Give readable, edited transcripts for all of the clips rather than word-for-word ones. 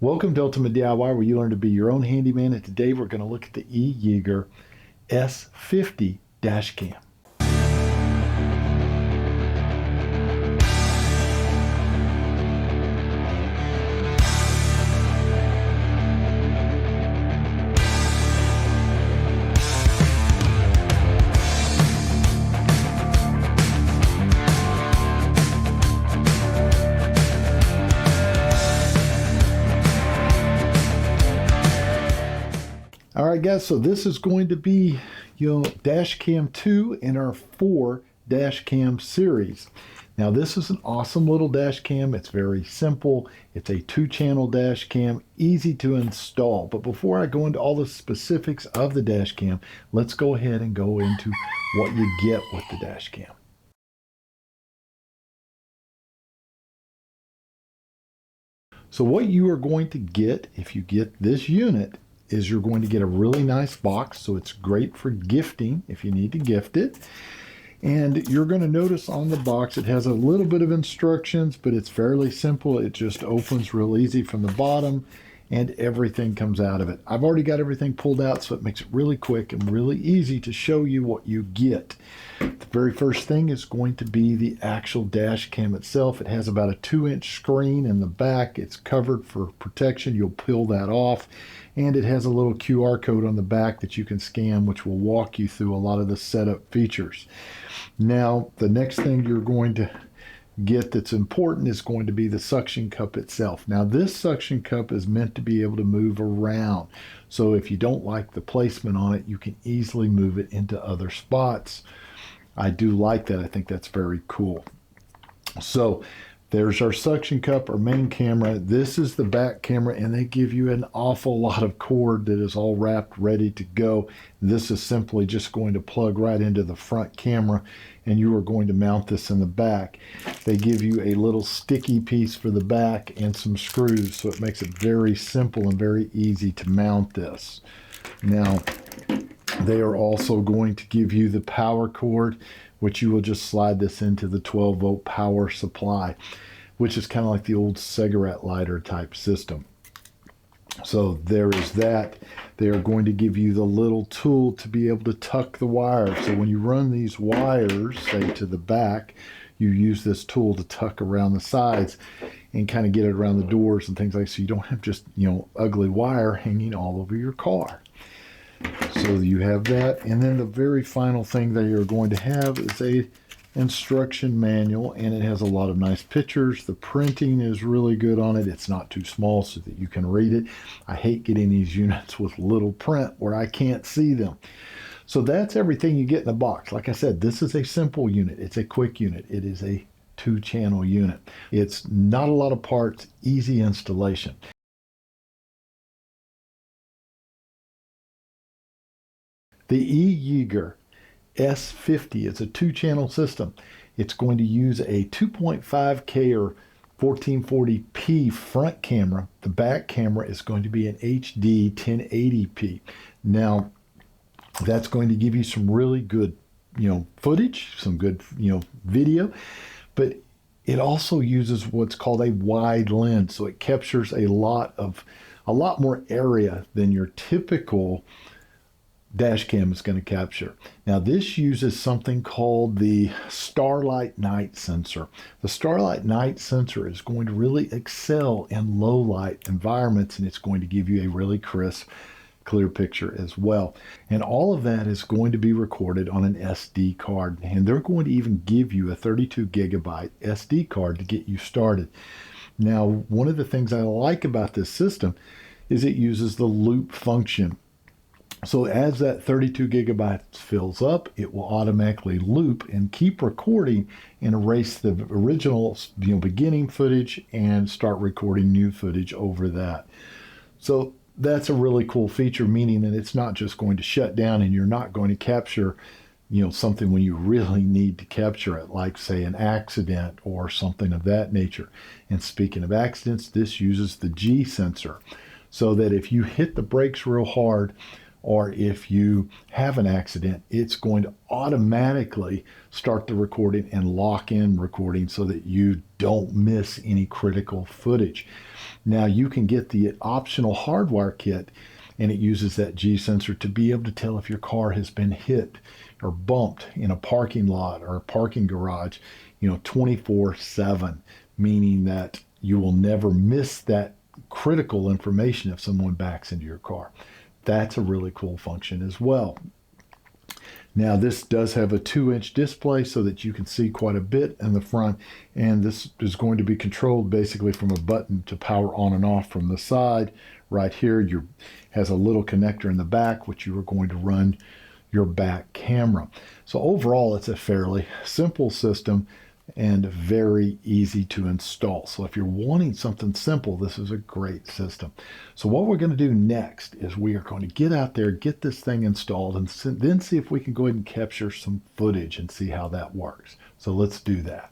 Welcome to Ultimate DIY, where you learn to be your own handyman, and today we're going to look at the E-YEEGER S50 dash cam. All right, guys, so this is going to be, dash cam 2 in our 4 dash cam series. Now, this is an awesome little dash cam. It's very simple. It's a 2-channel dash cam, easy to install. But before I go into all the specifics of the dash cam, let's go ahead and go into what you get with the dash cam. So what you are going to get if you get this unit is you're going to get a really nice box. So it's great for gifting if you need to gift it. And you're going to notice on the box it has a little bit of instructions, but it's fairly simple. It just opens real easy from the bottom and everything comes out of it. I've already got everything pulled out, so it makes it really quick and really easy to show you what you get. The very first thing is going to be the actual dash cam itself. It has about a 2-inch screen in the back. It's covered for protection. You'll peel that off. And it has a little QR code on the back that you can scan, which will walk you through a lot of the setup features. Now, the next thing you're going to get that's important is going to be the suction cup itself. Now, this suction cup is meant to be able to move around. So if you don't like the placement on it, you can easily move it into other spots. I do like that. I think that's very cool. So there's our suction cup, our main camera. This is the back camera, and they give you an awful lot of cord that is all wrapped, ready to go. This is simply just going to plug right into the front camera, and you are going to mount this in the back. They give you a little sticky piece for the back and some screws, so it makes it very simple and very easy to mount this. Now, they are also going to give you the power cord, which you will just slide this into the 12-volt power supply, which is kind of like the old cigarette lighter type system. So there is that. They are going to give you the little tool to be able to tuck the wires. So when you run these wires, say to the back, you use this tool to tuck around the sides and kind of get it around the doors and things like that, so you don't have just, ugly wire hanging all over your car. So you have that, and then the very final thing that you're going to have is a instruction manual, and it has a lot of nice pictures. The printing is really good on it. It's not too small so that you can read it. I hate getting these units with little print where I can't see them. So that's everything you get in the box. Like I said, this is a simple unit. It's a quick unit. It is a 2-channel unit. It's not a lot of parts, easy installation. The E-YEEGER S50 is a 2-channel system. It's going to use a 2.5K or 1440p front camera. The back camera is going to be an HD 1080p. Now, that's going to give you some really good, footage, some good, video, but it also uses what's called a wide lens, so it captures a lot more area than your typical dash cam is going to capture. Now, this uses something called the Starlight Night sensor. The Starlight Night sensor is going to really excel in low light environments, and it's going to give you a really crisp, clear picture as well. And all of that is going to be recorded on an SD card, and they're going to even give you a 32 gigabyte SD card to get you started. Now, one of the things I like about this system is it uses the loop function. So as that 32 gigabytes fills up, it will automatically loop and keep recording and erase the original, beginning footage and start recording new footage over that. So that's a really cool feature, meaning that it's not just going to shut down and you're not going to capture, something when you really need to capture it, like say an accident or something of that nature. And speaking of accidents, this uses the G sensor, so that if you hit the brakes real hard, or if you have an accident, it's going to automatically start the recording and lock in recording so that you don't miss any critical footage. Now you can get the optional hardwire kit, and it uses that G sensor to be able to tell if your car has been hit or bumped in a parking lot or a parking garage, 24/7, meaning that you will never miss that critical information if someone backs into your car. That's a really cool function as well. Now this does have a 2-inch display so that you can see quite a bit in the front, and this is going to be controlled basically from a button to power on and off from the side. Right here has a little connector in the back which you are going to run your back camera. So overall it's a fairly simple system and very easy to install. So if you're wanting something simple, this is a great system. So what we're going to do next is we are going to get out there, get this thing installed, and then see if we can go ahead and capture some footage and see how that works. So let's do that.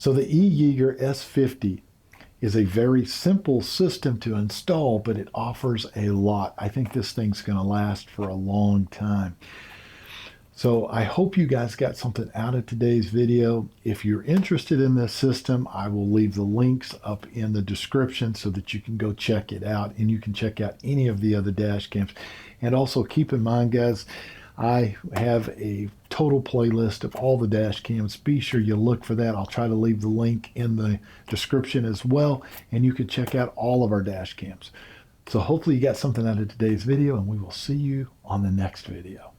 So the E-YEEGER S50 is a very simple system to install, but it offers a lot. I think this thing's going to last for a long time. So I hope you guys got something out of today's video. If you're interested in this system, I will leave the links up in the description so that you can go check it out, and you can check out any of the other dash cams. And also keep in mind, guys, I have a total playlist of all the dash cams. Be sure you look for that. I'll try to leave the link in the description as well, and you can check out all of our dash cams. So hopefully you got something out of today's video, and we will see you on the next video.